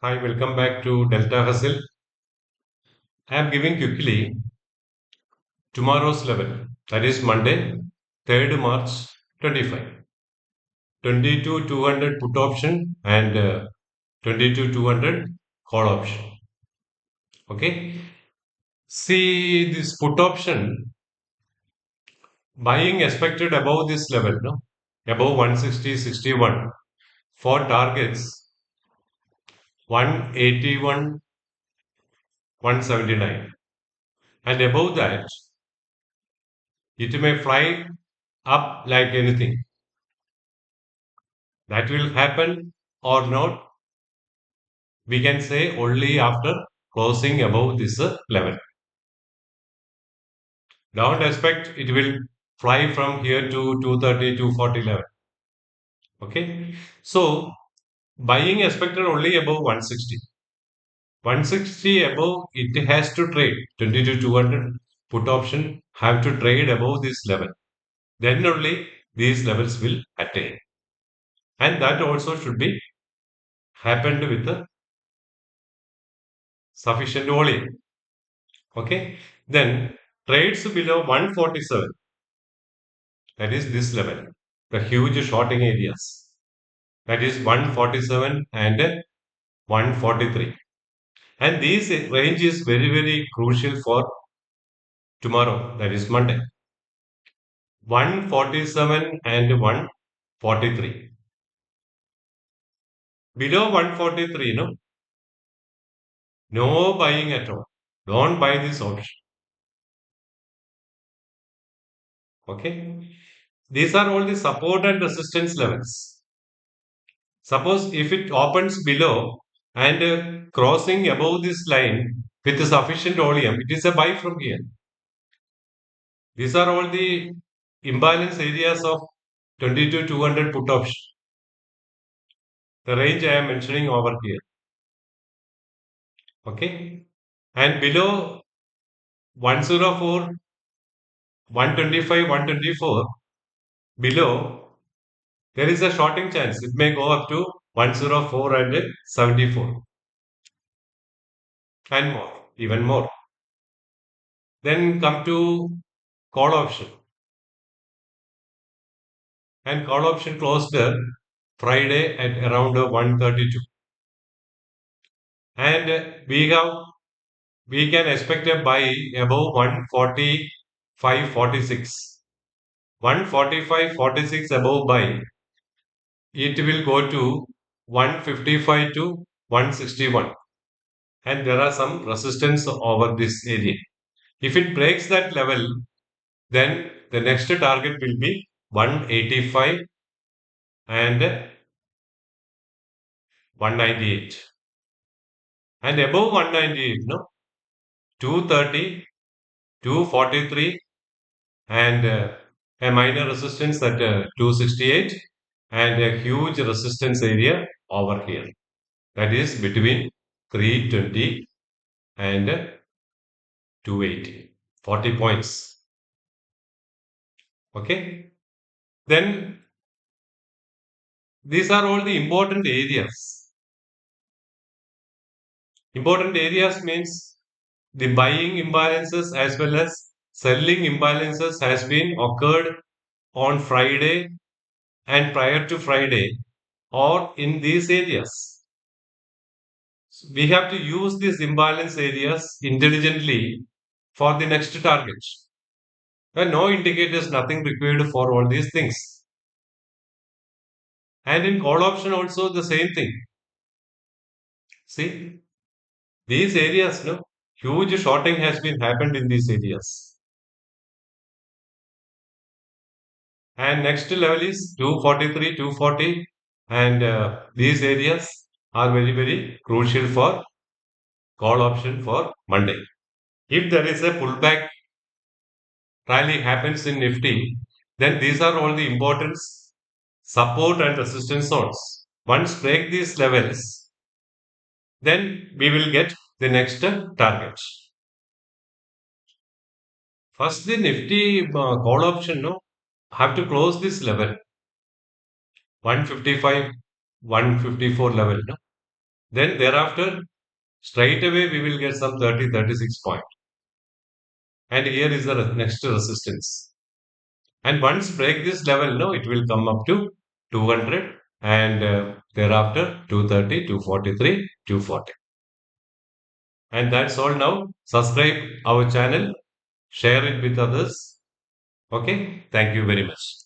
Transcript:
Hi, welcome back to Delta Hustle. I am giving quickly tomorrow's level. That is Monday, 3rd March 25. 22 200 put option and 22 200 call option. Okay. See this put option buying expected above this level, no? Above 160.61 for targets 181, 179. And above that, it may fly up like anything. That will happen or not, we can say only after closing above this level. Don't expect it will fly from here to 230, 240 level. Okay. So buying expected only above 160. 160 above, it has to trade. 20 to 200 put option have to trade above this level. Then only these levels will attain. And that also should be happened with a sufficient volume. Okay. Then trades below 147, that is this level, the huge shorting areas, that is 147 and 143. And this range is very, very crucial for tomorrow, that is Monday. 147 and 143. Below 143, no buying at all. Don't buy this option. Okay. These are all the support and resistance levels. Suppose if it opens below and crossing above this line with sufficient volume, it is a buy from here. These are all the imbalance areas of 22 200 put option. The range I am mentioning over here. Okay. And below 104, 125, 124, below, there is a shorting chance. It may go up to 104 and 74 and more, even more. Then come to call option. And call option closed Friday at around 132. And we can expect a buy above 145, 46. 145, 46 above buy. It will go to 155 to 161. And there are some resistance over this area. If it breaks that level, then the next target will be 185 and 198. And above 198, 230, 243, and a minor resistance at 268, and a huge resistance area over here. That is between 320 and 280, 40 points. Okay. Then these are all the important areas. Important areas means the buying imbalances as well as selling imbalances has been occurred on Friday and prior to Friday or in these areas. So we have to use these imbalance areas intelligently for the next target. And no indicators, nothing required for all these things. And in call option also the same thing. See, these areas, huge shorting has been happened in these areas. And next level is 243, 240, and these areas are very, very crucial for call option for Monday. If there is a pullback rally happens in Nifty, then these are all the important support and resistance zones. Once break these levels, then we will get the next target. First, the Nifty call option, have to close this level 155, 154 level. Then thereafter, straight away we will get some 30, 36 point. And here is the next resistance. And once break this level, no, it will come up to 200 and thereafter 230, 243, 240. And that's all now. Subscribe our channel, share it with others. Okay. Thank you very much.